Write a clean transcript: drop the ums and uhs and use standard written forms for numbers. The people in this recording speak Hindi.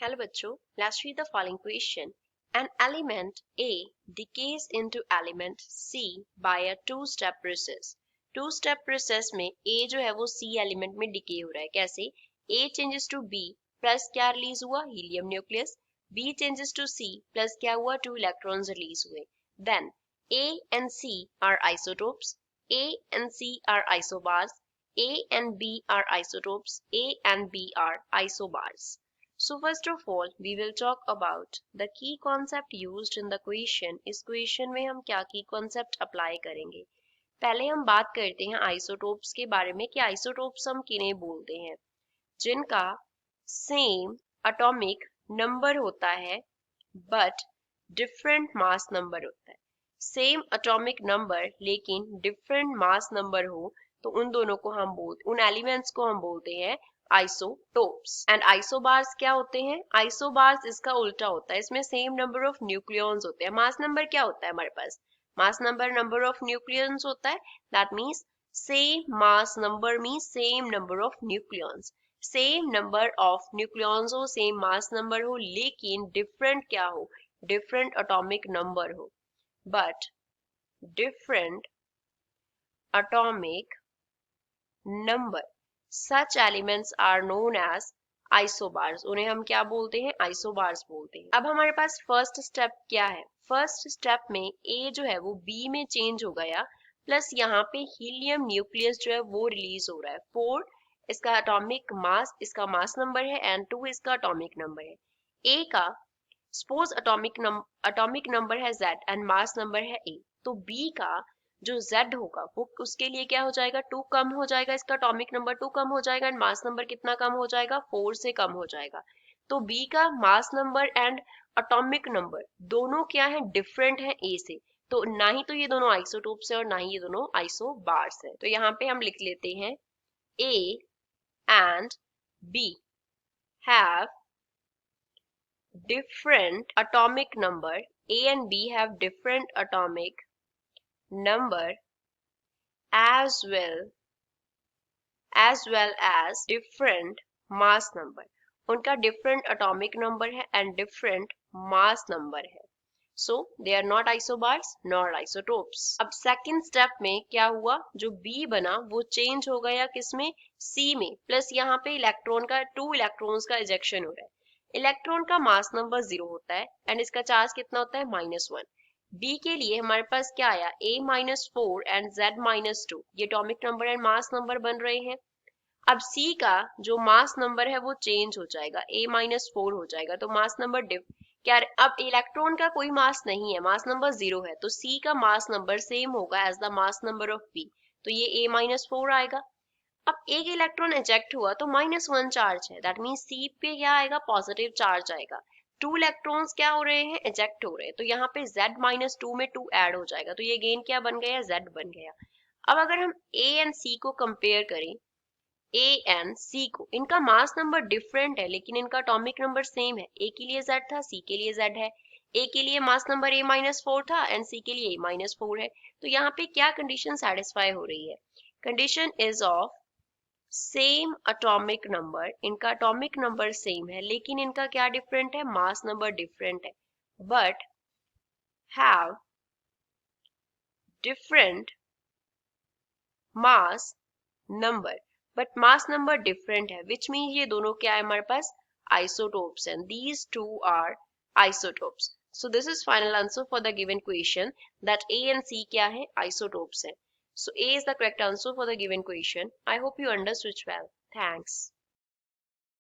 Hello बच्चों, let's read the following question. An element A decays into element C by a two-step process. Two-step process में A जो है वो C element में decay हो रहा है. कैसे? A changes to B plus क्या release हुआ? Helium nucleus. B changes to C plus क्या हुआ? 2 electrons release हुए. Then A and C are isotopes. A and C are isobars. A and B are isotopes. A and B are isobars. So first of all, we will talk about the key concept used in the question. इस question में हम क्या key concept apply करेंगे? पहले हम बात करते हैं isotopes के बारे में कि isotopes हम किन्हें बोलते हैं, जिनका same atomic number होता है but different mass number होता है. Same atomic number लेकिन different mass number हो तो उन दोनों को हम बोलते, उन elements को हम बोलते हैं isotopes. And isobars क्या होते हैं? Isobars इसका उल्टा होता है, इसमें same number of nucleons होते हैं. mass number क्या होता है हमारे पास? mass number of nucleons होता है. That means same mass number means same number of nucleons. Same number of nucleons हो, same mass number हो, लेकिन different क्या हो? Different atomic number हो. But different atomic number. Such elements are known as isobars. उन्हें हम क्या बोलते हैं? isobars बोलते हैं. अब हमारे पास फर्स्ट स्टेप क्या है? फर्स्ट स्टेप में A जो है वो B में चेंज हो गया, प्लस यहाँ पे हीलियम न्यूक्लियस जो है वो रिलीज हो रहा है. 4 इसका एटॉमिक मास, इसका मास नंबर है, एंड 2 इसका एटॉमिक नंबर है. A का सपोज एटॉमिक नंबर है Z एंड मास नंबर है A, तो B का जो Z होगा वो उसके लिए क्या हो जाएगा? 2 कम हो जाएगा, इसका एटॉमिक नंबर 2 कम हो जाएगा, एंड मास नंबर कितना कम हो जाएगा? 4 से कम हो जाएगा. तो B का mass number and atomic number दोनों क्या है? डिफरेंट है A से. तो ना ही तो ये दोनों आइसोटोप्स है और ना ही ये दोनों आइसोबार्स है. तो यहाँ पे हम लिख लेते हैं A and B have different atomic number. A and B have different atomic number as well as different mass number. उनका different atomic number है and different mass number है. So they are not isobars nor isotopes. अब second step में क्या हुआ? जो B बना वो change हो गया किसमें? C में. प्लस यहाँ पे इलेक्ट्रॉन का 2 इलेक्ट्रॉन्स का इजेक्शन हो रहा है. इलेक्ट्रॉन का मास नंबर 0 होता है एंड इसका चार्ज कितना होता है? -1. B के लिए हमारे पास क्या आया? A-4 and Z-2. ये atomic number and mass number बन रहे हैं. अब C का जो मास नंबर है वो चेंज हो जाएगा, A-4 हो जाएगा. तो मास नंबर क्या? अब इलेक्ट्रॉन का कोई मास नहीं है, मास नंबर 0 है, तो C का मास नंबर सेम होगा as the mass number of B. तो ये A-4 आएगा. अब एक इलेक्ट्रॉन इजेक्ट हुआ तो -1 चार्ज है, दैट मीन्स C पे क्या आएगा? पॉजिटिव चार्ज आएगा. 2 इलेक्ट्रॉन्स क्या हो रहे हैं? इजेक्ट हो रहे हैं. तो यहाँ पे Z-2 में 2 ऐड हो जाएगा, तो ये अगेन क्या बन गया? Z बन गया. अब अगर हम A एंड C को कंपेयर करें, A एंड C को, इनका मास नंबर डिफरेंट है लेकिन इनका एटॉमिक नंबर सेम है. A के लिए Z था, C के लिए Z है. A के लिए मास नंबर A-4 था एंड C के लिए A-4 है. तो यहाँ पे क्या कंडीशन सेटिस्फाई हो रही है? Condition is of same atomic number. इनका एटॉमिक नंबर सेम है लेकिन इनका क्या डिफरेंट है? मास नंबर डिफरेंट है. But have different mass number, but mass number different है, विच मीन ये दोनों क्या है हमारे पास? आइसोटोप्स हैं. These two are isotopes. So this is final answer for the given question that A and C क्या है? आइसोटोप्स हैं. So A is the correct answer for the given question. I hope you understood well. Thanks.